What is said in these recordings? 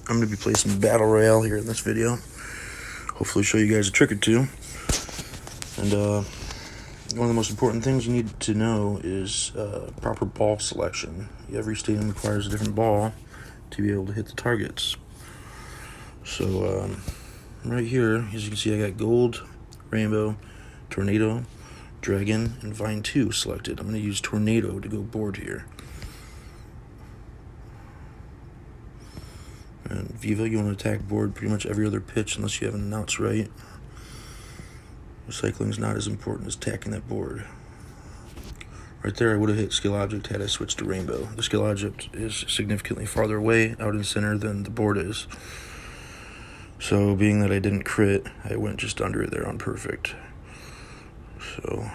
I'm going to be playing some Battle Royale here in this video. Hopefully show you guys a trick or two. And one of the most important things you need to know is proper ball selection. Every stadium requires a different ball to be able to hit the targets. So right here, as you can see, I got gold, rainbow, tornado, dragon, and vine 2 selected. I'm going to use tornado to go board here. And Viva, you want to attack board pretty much every other pitch unless you have an announce right. Recycling is not as important as attacking that board. Right there, I would have hit skill object had I switched to rainbow. The skill object is significantly farther away out in center than the board is. So being that I didn't crit, I went just under it there on perfect. So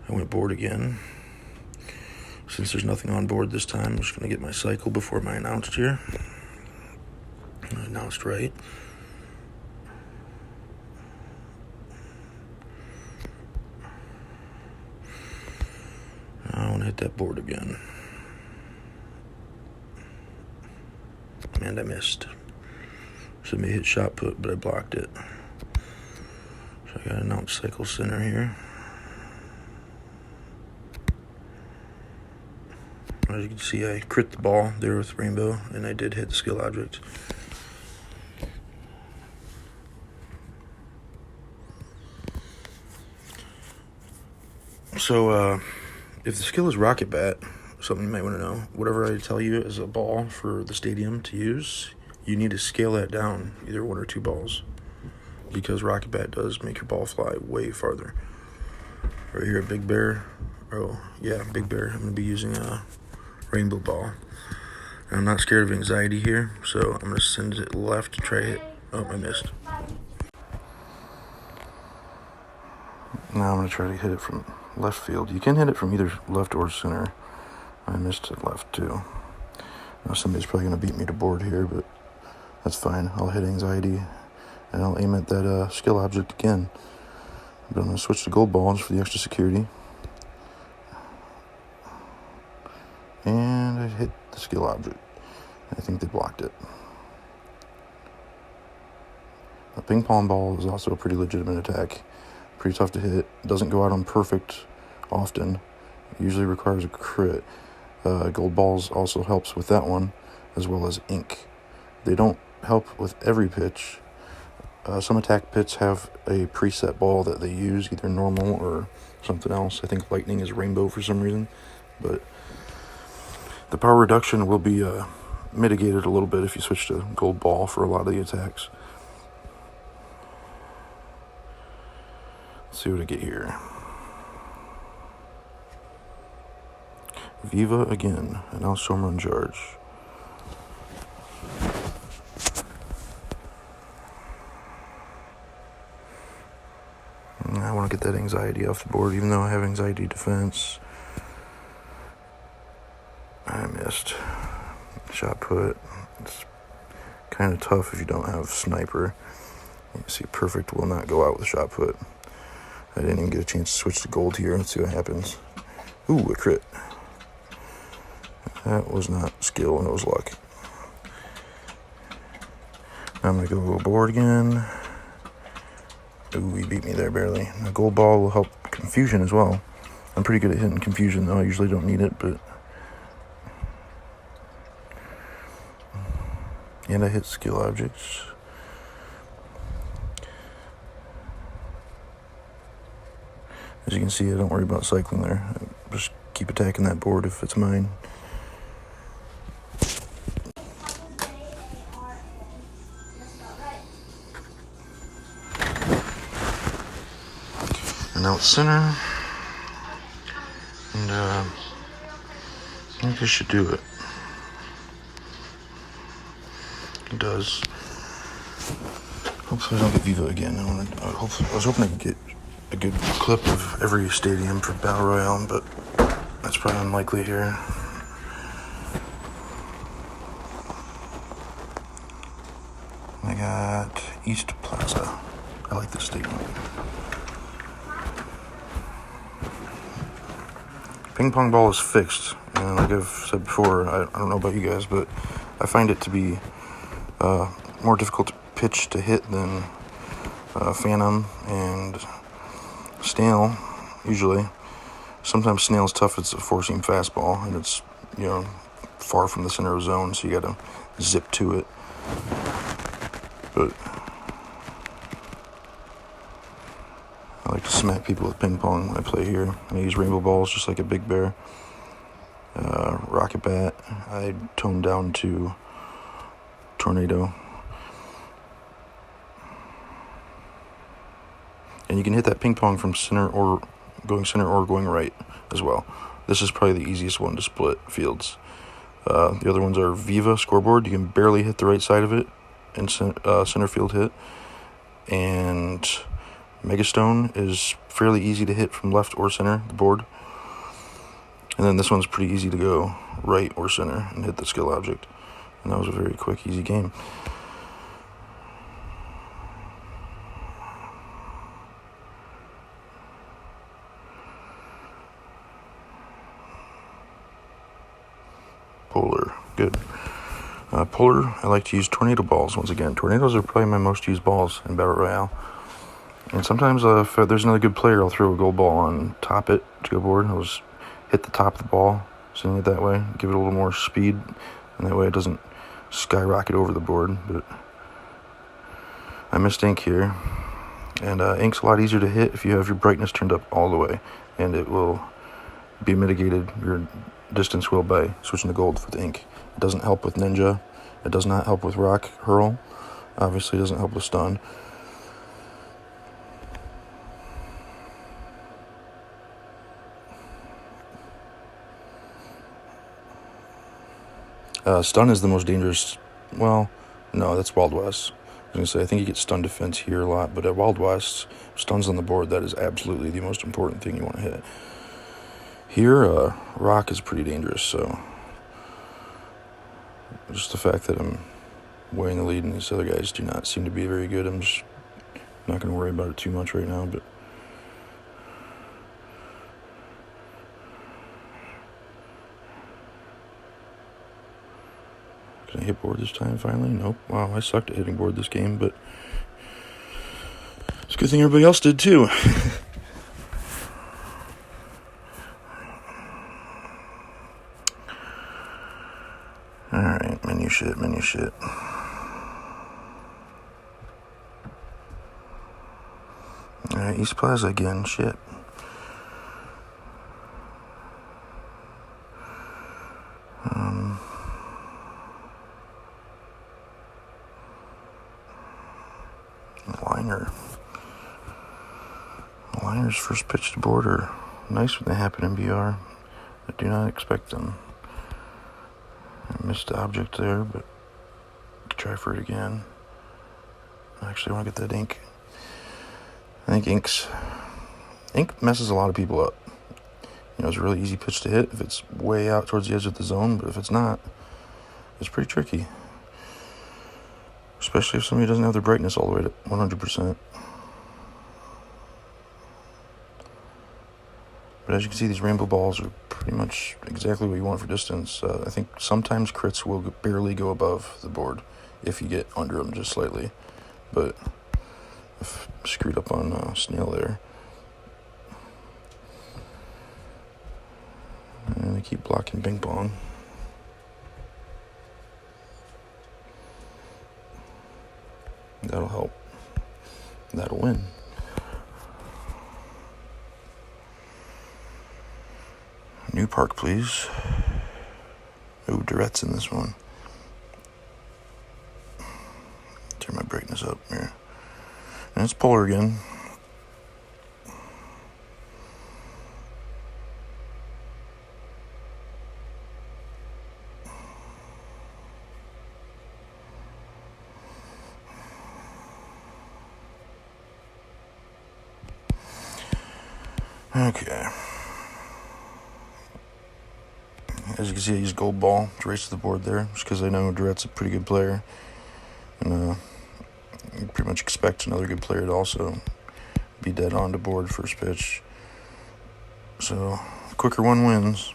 I went board again. Since there's nothing on board this time, I'm just going to get my cycle before my announced here. I announced right. I want to hit that board again. And I missed. So I may hit shot put, but I blocked it. So I got an announce cycle center here. As you can see, I crit the ball there with rainbow, and I did hit the skill object. So, if the skill is rocket bat, something you might want to know, whatever I tell you is a ball for the stadium to use, you need to scale that down, either 1 or 2 balls, because rocket bat does make your ball fly way farther. Right here, big bear. Oh, yeah, big bear. I'm going to be using a rainbow ball. And I'm not scared of anxiety here, so I'm going to send it left to try it. Oh, I missed. Now I'm going to try to hit it from left field. You can hit it from either left or center. I missed it left too. Now somebody's probably going to beat me to board here, but that's fine. I'll hit anxiety and I'll aim at that skill object again. But I'm going to switch to gold balls for the extra security. And I hit the skill object. I think they blocked it. A ping pong ball is also a pretty legitimate attack. Pretty tough to hit. Doesn't go out on perfect often. It usually requires a crit. Gold balls also helps with that one, as well as ink. They don't help with every pitch. Some attack pits have a preset ball that they use, either normal or something else. I think lightning is rainbow for some reason, but the power reduction will be mitigated a little bit if you switch to gold ball for a lot of the attacks. Let's see what I get here. Viva again, and now homerun charge. I want to get that anxiety off the board, even though I have anxiety defense. I missed. Shot put. It's kind of tough if you don't have sniper. You see, perfect will not go out with shot put. I didn't even get a chance to switch to gold here. Let's see what happens. Ooh, a crit. That was not skill, it was luck. Now I'm going to go board again. Ooh, he beat me there barely. A gold ball will help confusion as well. I'm pretty good at hitting confusion, though. I usually don't need it, but... And I hit skill objects. As you can see, I don't worry about cycling there. I just keep attacking that board if it's mine. And now it's center. And I think this should do it. It does. Hopefully I don't get Viva again. I was hoping I could get a good clip of every stadium for Battle Royale, but that's probably unlikely here. I got East Plaza. I like this stadium. Ping pong ball is fixed, and like I've said before, I don't know about you guys, but I find it to be More difficult pitch to hit than Phantom and Snail, usually. Sometimes Snail's tough. It's a four-seam fastball, and it's, far from the center of zone, so you got to zip to it. But I like to smack people with ping pong when I play here. I use rainbow balls just like a big bear. Rocket bat, I toned down to tornado. And you can hit that ping pong from center or going right as well. This is probably the easiest one to split fields. The other ones are Viva scoreboard. You can barely hit the right side of it and center field hit. And Megastone is fairly easy to hit from left or center, the board. And then this one's pretty easy to go right or center and hit the skill object. And that was a very quick, easy game. Polar, good. Polar, I like to use tornado balls once again. Tornadoes are probably my most used balls in Battle Royale. And sometimes if there's another good player, I'll throw a gold ball on top it to go board. I'll just hit the top of the ball, sending it that way, give it a little more speed, and that way it doesn't skyrocket over the board. But I missed ink here. And ink's a lot easier to hit if you have your brightness turned up all the way, and it will be mitigated, your distance will, by switching to gold for the ink. It doesn't help with ninja. It does not help with rock hurl. Obviously it doesn't help with stun. Stun is the most dangerous. Well, no, that's Wild West. I was going to say, I think you get stun defense here a lot, but at Wild West, stun's on the board, that is absolutely the most important thing you want to hit. Here, rock is pretty dangerous, so just the fact that I'm way in the lead and these other guys do not seem to be very good, I'm just not going to worry about it too much right now, but can I hit board this time finally? Nope. Wow, I sucked at hitting board this game, but it's a good thing everybody else did too. Alright, menu shit. Alright, East Plaza again, shit. Liner's first pitch to board are nice when they happen in BR. I do not expect them. I missed the object there, but try for it again. I actually want to get that ink. I think ink messes a lot of people up. It's a really easy pitch to hit if it's way out towards the edge of the zone, but if it's not, it's pretty tricky. Especially if somebody doesn't have their brightness all the way to 100%. But as you can see, these rainbow balls are pretty much exactly what you want for distance. I think sometimes crits will barely go above the board if you get under them just slightly. But I've screwed up on Snail there. And they keep blocking ping pong. That'll help. That'll win. New park, please. Oh, Durette's in this one. Turn my brightness up here. And it's Polar again. Okay. As you can see, I use gold ball to race to the board there, just because I know Durette's a pretty good player. And you pretty much expect another good player to also be dead on to board first pitch. So, quicker one wins.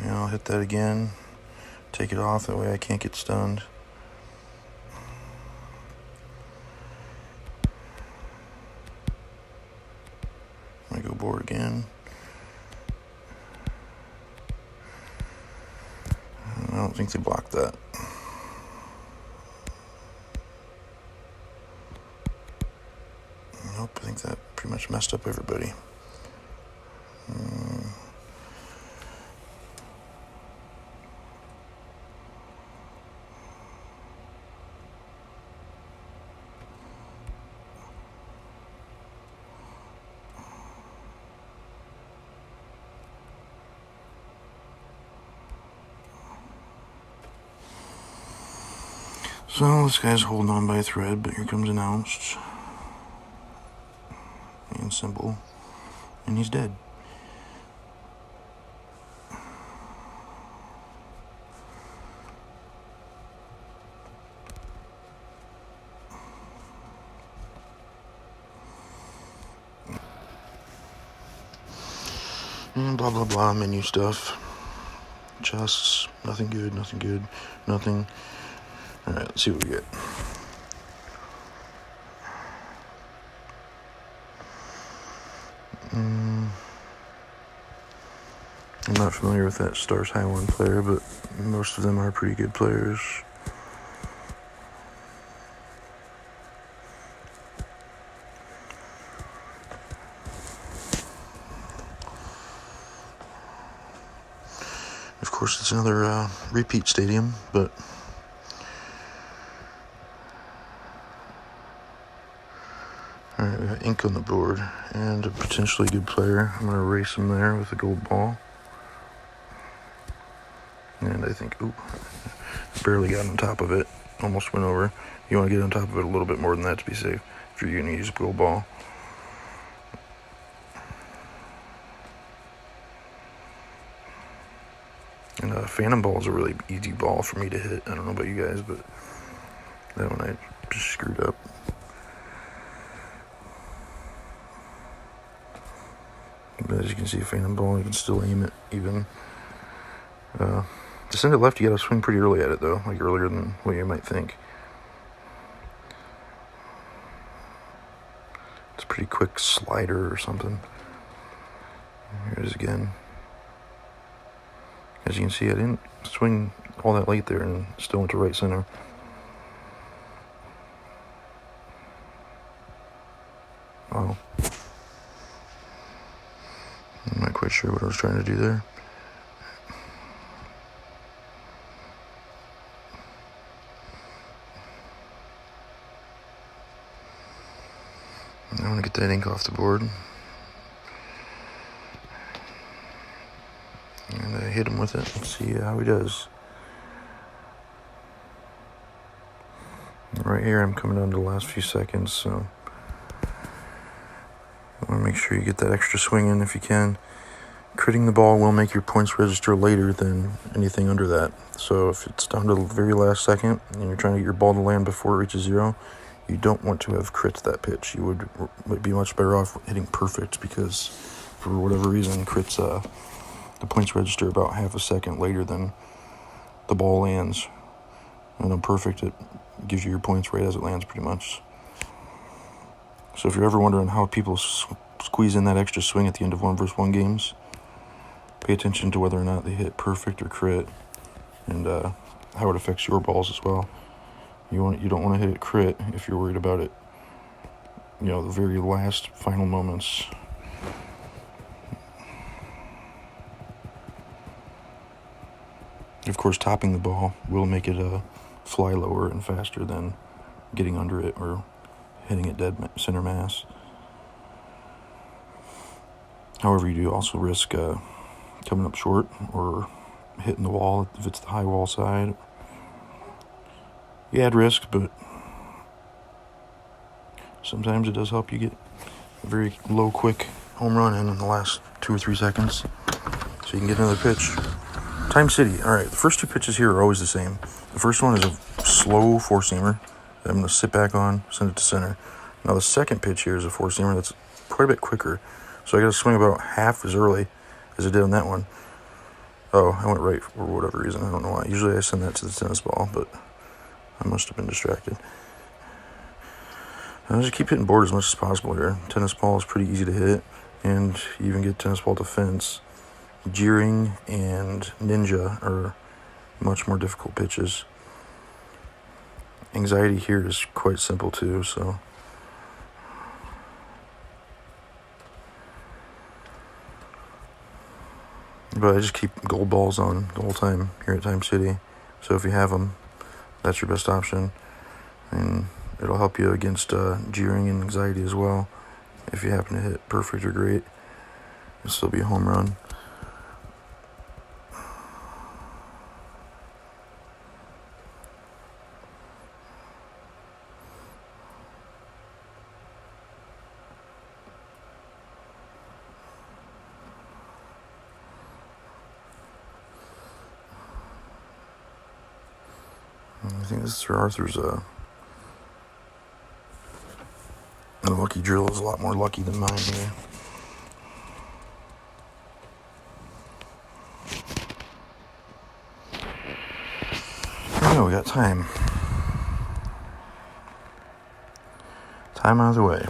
I'll hit that again, take it off, that way I can't get stunned. the board again. I don't think they blocked that. Nope, I think that pretty much messed up everybody. So this guy's holding on by a thread, but here comes announced. And simple. And he's dead. And blah blah blah, menu stuff. Chests, nothing good, nothing. Alright, let's see what we get. I'm not familiar with that Stars High 1 player, but most of them are pretty good players. Of course, it's another repeat stadium, but alright, we got ink on the board and a potentially good player. I'm going to erase him there with a gold ball. And I think, barely got on top of it. Almost went over. You want to get on top of it a little bit more than that to be safe if you're going to use a gold ball. And Phantom Ball is a really easy ball for me to hit. I don't know about you guys, but that one I just screwed up. But as you can see, a Phantom Ball, you can still aim it even. To send it left, you gotta swing pretty early at it, though, like earlier than what you might think. It's a pretty quick slider or something. Here it is again. As you can see, I didn't swing all that late there and still went to right center. Wow. I'm not quite sure what I was trying to do there. I want to get that ink off the board. And I hit him with it. Let's see how he does. Right here, I'm coming down to the last few seconds, so you want to make sure you get that extra swing in if you can. Critting the ball will make your points register later than anything under that. So if it's down to the very last second and you're trying to get your ball to land before it reaches zero, you don't want to have crit that pitch. You would be much better off hitting perfect, because for whatever reason, crits the points register about half a second later than the ball lands. And on perfect, it gives you your points right as it lands, pretty much. So if you're ever wondering how people squeeze in that extra swing at the end of 1-versus-1 games, pay attention to whether or not they hit perfect or crit, and how it affects your balls as well. You don't want to hit it crit if you're worried about it, the very last final moments. Of course, topping the ball will make it fly lower and faster than getting under it or hitting it dead center mass. However, you do also risk coming up short or hitting the wall if it's the high wall side. You add risk, but sometimes it does help you get a very low, quick home run in the last 2 or 3 seconds, so you can get another pitch. Time City. All right, the first 2 pitches here are always the same. The first one is a slow four-seamer that I'm going to sit back on, send it to center. Now the second pitch here is a four-seamer that's quite a bit quicker, so I got to swing about half as early as I did on that one. Oh, I went right for whatever reason. I don't know why. Usually I send that to the tennis ball, but I must have been distracted. I'll just keep hitting board as much as possible here. Tennis ball is pretty easy to hit. and you even get tennis ball defense. Jeering and ninja are much more difficult pitches. Anxiety here is quite simple too, so. But I just keep gold balls on the whole time here at Time City. So if you have them, that's your best option. And it'll help you against jeering and anxiety as well. If you happen to hit perfect or great, it'll still be a home run. I think this Sir Arthur's lucky drill is a lot more lucky than mine here. Oh, we got time. Time out of the way.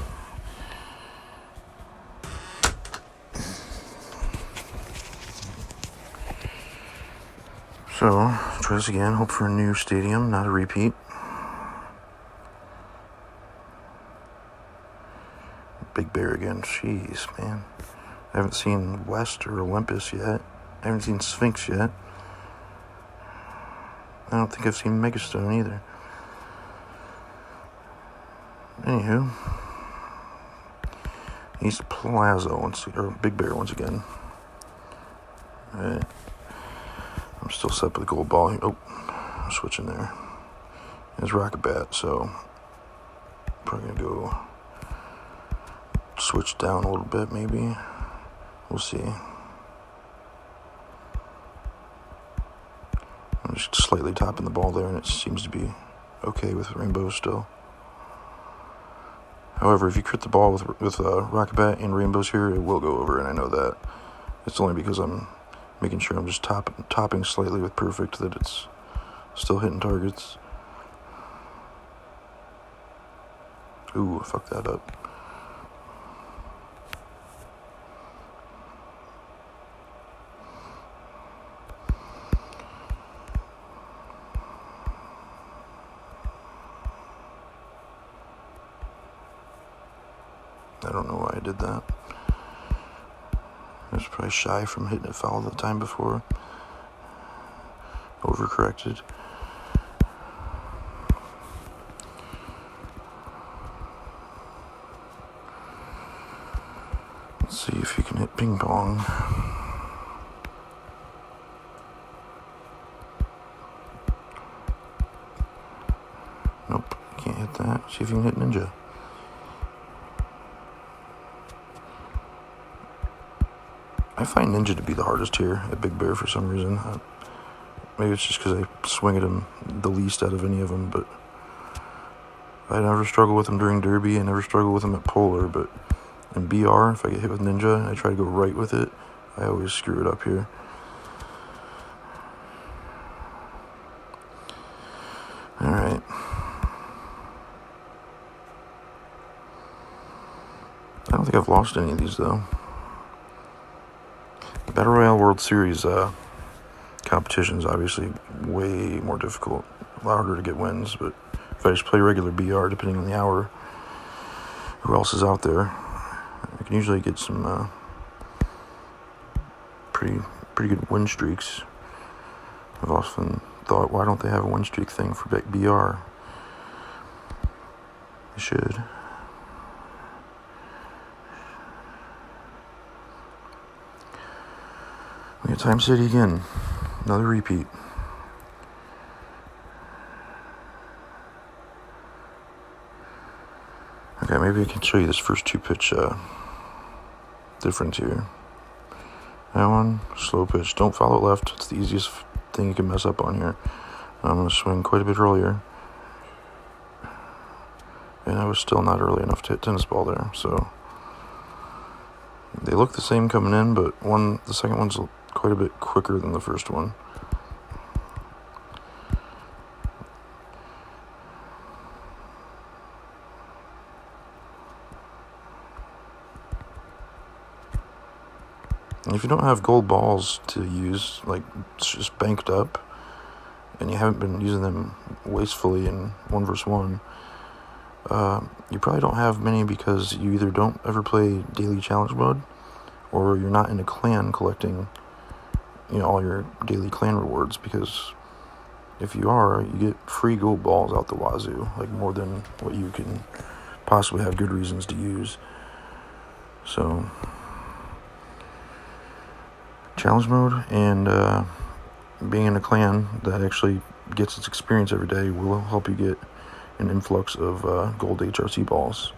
So, try this again. Hope for a new stadium, not a repeat. Big Bear again. Jeez, man. I haven't seen West or Olympus yet. I haven't seen Sphinx yet. I don't think I've seen Megastone either. Anywho. East Plaza or Big Bear once again. Alright. I'm still set with the gold ball. Oh, I'm switching there. It's rocket bat, so probably gonna go switch down a little bit, maybe. We'll see. I'm just slightly topping the ball there, and it seems to be okay with rainbows still. However, if you crit the ball with rocket bat and rainbows here, it will go over, and I know that. It's only because I'm making sure I'm just topping slightly with perfect that it's still hitting targets. Ooh, I fucked that up. I don't know why I did that. I was probably shy from hitting it foul the time before. Overcorrected. Let's see if you can hit ping pong. Nope, can't hit that. See if you can hit ninja. I find ninja to be the hardest here at Big Bear for some reason. Maybe it's just because I swing at him the least out of any of them, but I never struggle with him during Derby. I never struggle with him at Polar, but in BR, if I get hit with ninja and I try to go right with it, I always screw it up here. Alright. I don't think I've lost any of these, though. The Battle Royale World Series competition is obviously way more difficult, a lot harder to get wins, but if I just play regular BR, depending on the hour, who else is out there, I can usually get some pretty good win streaks. I've often thought, why don't they have a win streak thing for BR? They should. We got Time City again. Another repeat. Okay, maybe I can show you this first two pitch difference here. That one, slow pitch. Don't follow it left. It's the easiest thing you can mess up on here. I'm going to swing quite a bit earlier. And I was still not early enough to hit tennis ball there, so they look the same coming in, but the second one's quite a bit quicker than the first one. And if you don't have gold balls to use, like it's just banked up, and you haven't been using them wastefully in 1v1, you probably don't have many because you either don't ever play daily challenge mode, or you're not in a clan collecting, all your daily clan rewards, because if you are, you get free gold balls out the wazoo, like more than what you can possibly have good reasons to use. So, challenge mode and being in a clan that actually gets its experience every day will help you get an influx of gold HRC balls.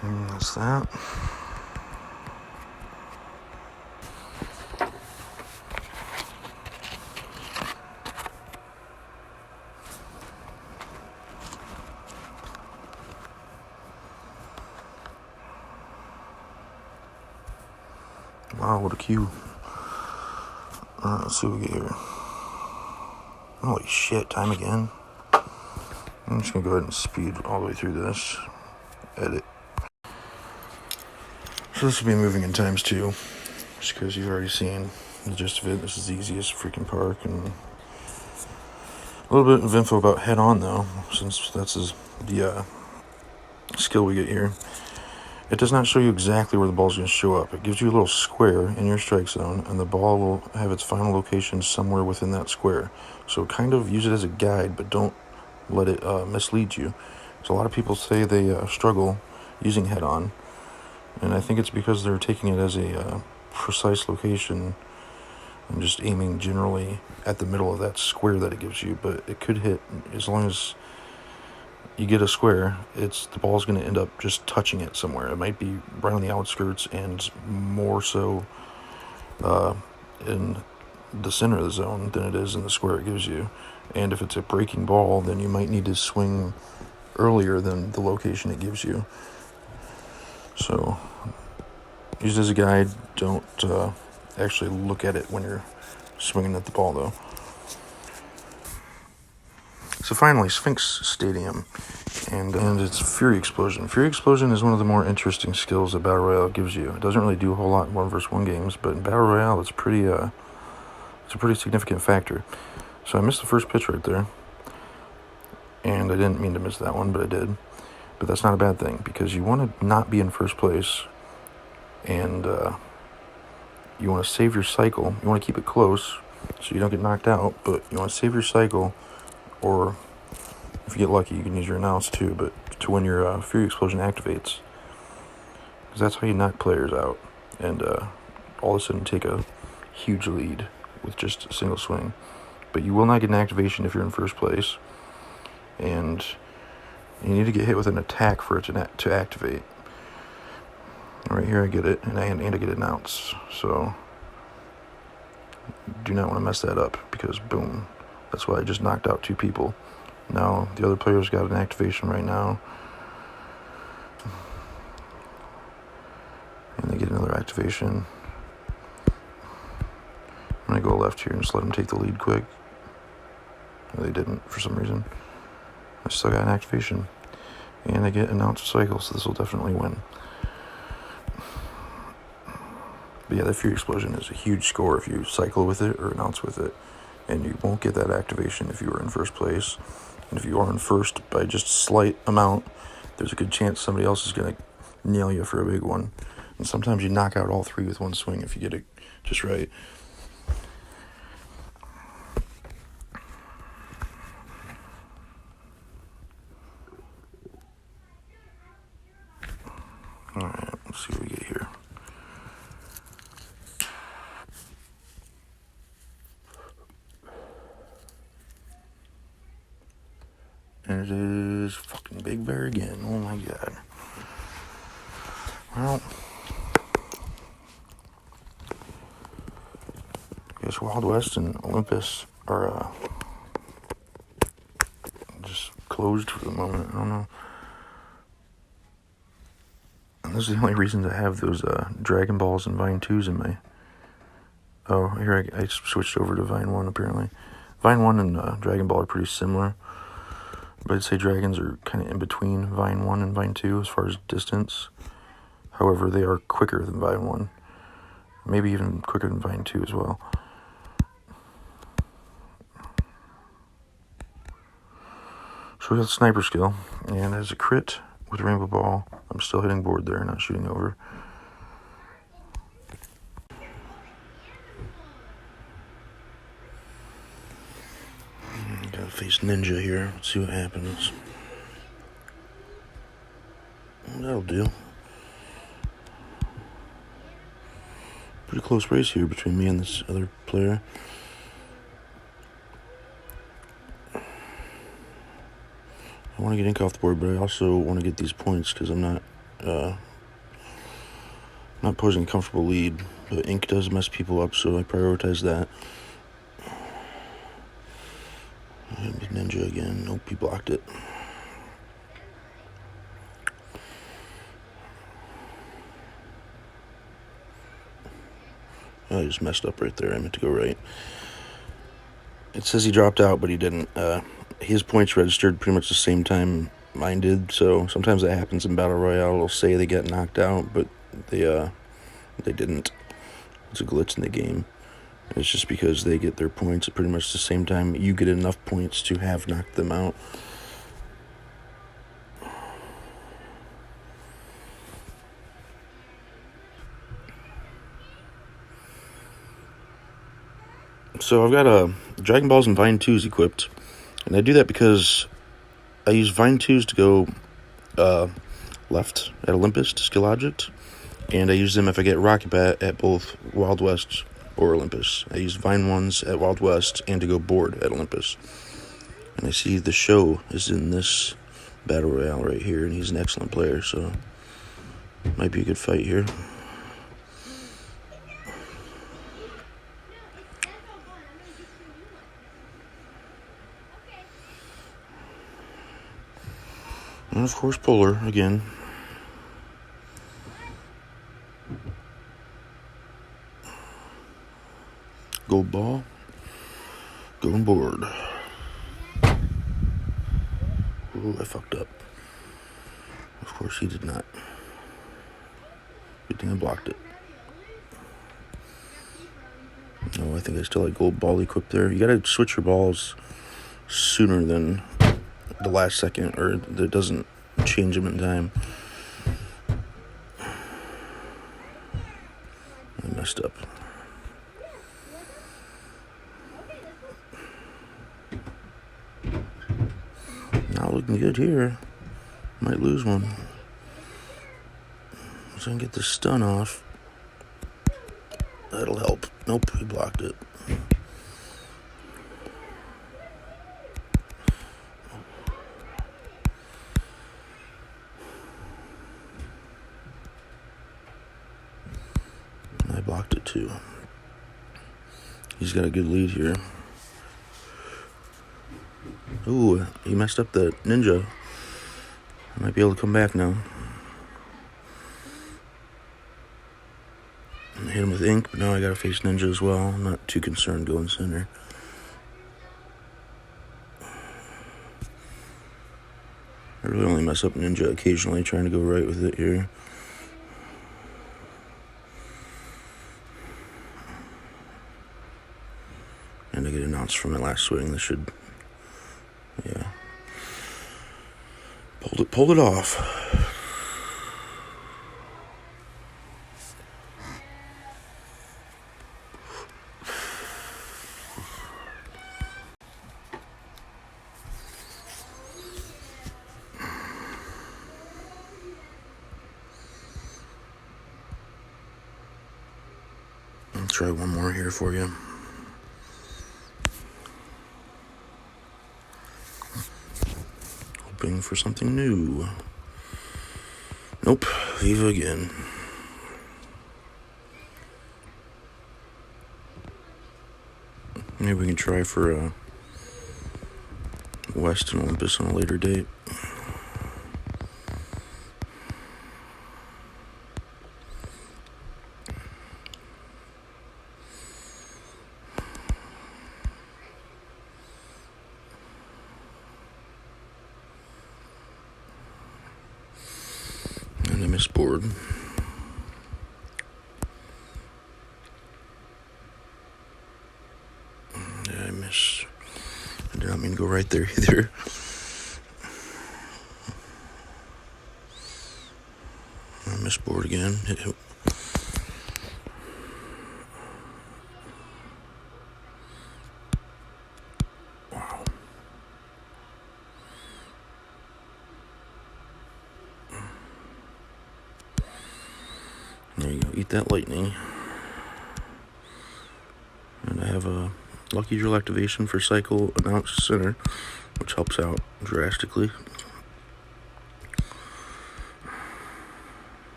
And that's that. Wow, what a queue. Let's see what we get here. Holy shit, time again. I'm just going to go ahead and speed all the way through this. Edit. So this will be moving in times 2. Just because you've already seen the gist of it. This is the easiest freaking park. And a little bit of info about head on, though, since that's the skill we get here. It does not show you exactly where the ball is going to show up. It gives you a little square in your strike zone, and the ball will have its final location somewhere within that square. So kind of use it as a guide, but don't let it mislead you. So a lot of people say they struggle using head-on, and I think it's because they're taking it as a precise location and just aiming generally at the middle of that square that it gives you. But it could hit, as long as you get a square, the ball's going to end up just touching it somewhere. It might be right on the outskirts and more so in the center of the zone than it is in the square it gives you. And if it's a breaking ball, then you might need to swing earlier than the location it gives you. So use it as a guide. Don't actually look at it when you're swinging at the ball, though. So finally, Sphinx Stadium, and it's Fury Explosion. Fury Explosion is one of the more interesting skills that Battle Royale gives you. It doesn't really do a whole lot in 1v1 games, but in Battle Royale, it's a pretty significant factor. So I missed the first pitch right there, and I didn't mean to miss that one, but I did. But that's not a bad thing, because you want to not be in first place, and you want to save your cycle. You want to keep it close so you don't get knocked out, but you want to save your cycle. Or if you get lucky, you can use your announce too, but to when your Fury Explosion activates. Because that's how you knock players out. And all of a sudden take a huge lead with just a single swing. But you will not get an activation if you're in first place. And you need to get hit with an attack for it to activate. Right here I get it, and I get announce. So do not want to mess that up, because boom. That's why I just knocked out 2 people. Now, the other player's got an activation right now. And they get another activation. I'm going to go left here and just let them take the lead quick. No, they didn't for some reason. I still got an activation. And I get announced cycle, so this will definitely win. But yeah, the Fury Explosion is a huge score if you cycle with it or announce with it. And you won't get that activation if you were in first place. And if you are in first by just a slight amount, there's a good chance somebody else is going to nail you for a big one. And sometimes you knock out all 3 with one swing if you get it just right. Alright, let's see what we get here. And it is fucking Big Bear again. Oh my god. Well, I guess course, Wild West and Olympus are just closed for the moment. I don't know. And this is the only reason I have those Dragon Balls and Vine 2s in my... Oh, here I switched over to Vine 1, apparently. Vine 1 and Dragon Ball are pretty similar. But I'd say Dragons are kind of in between Vine 1 and Vine 2 as far as distance. However, they are quicker than Vine 1. Maybe even quicker than Vine 2 as well. So we got Sniper skill. And as a crit with Rainbow Ball, I'm still hitting board there, not shooting over. Gotta face Ninja here. Let's see what happens. That'll do. Pretty close race here between me and this other player. I want to get ink off the board, but I also want to get these points because I'm not posing a comfortable lead. But ink does mess people up, so I prioritize that. Ninja again. Nope, he blocked it. I just messed up right there. I meant to go right. It says he dropped out, but he didn't. His points registered pretty much the same time mine did, so sometimes that happens in Battle Royale. It'll say they get knocked out, but they didn't. It's a glitch in the game. It's just because they get their points at pretty much the same time you get enough points to have knocked them out. So I've got Dragon Balls and Vine 2s equipped, and I do that because I use Vine 2s to go left at Olympus to skill object, and I use them if I get Rocket Bat at both Wild West or Olympus. I use Vine 1s at Wild West and to go board at Olympus. And I see the show is in this Battle Royale right here, and he's an excellent player, so might be a good fight here. And of course, Polar again. Gold ball. Going board. Ooh, I fucked up. Of course, he did not. Good thing I blocked it. No, I think I still had gold ball equipped there. You gotta switch your balls sooner than the last second, or it doesn't change them in time. I messed up. Not looking good here. Might lose one. So I can get the stun off. That'll help. Nope, he blocked it. I blocked it too. He's got a good lead here. Ooh, he messed up the ninja. I might be able to come back now. I hit him with ink, but now I gotta face ninja as well. I'm not too concerned going center. I really only mess up ninja occasionally, trying to go right with it here. And I get an ounce from my last swing. This should, yeah. Pulled it off. I'll try one more here for you. Hoping for something new. Nope, Viva again. Maybe we can try for West and Olympus on a later date. And I missed board. Yeah, I missed. I did not mean to go right there either. I missed board again. Wow. There you go. Eat that lightning. And I have a lucky drill activation for cycle announced center, which helps out drastically.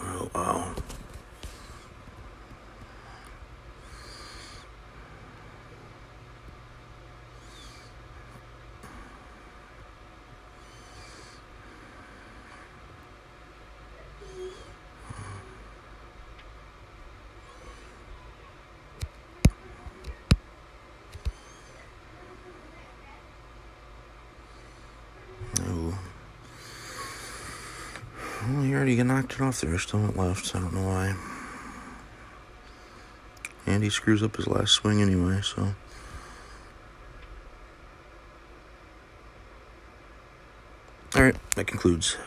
Oh, wow. Oh. Well, he already knocked it off there. Still went left. I don't know why. And he screws up his last swing anyway, so. Alright, that concludes.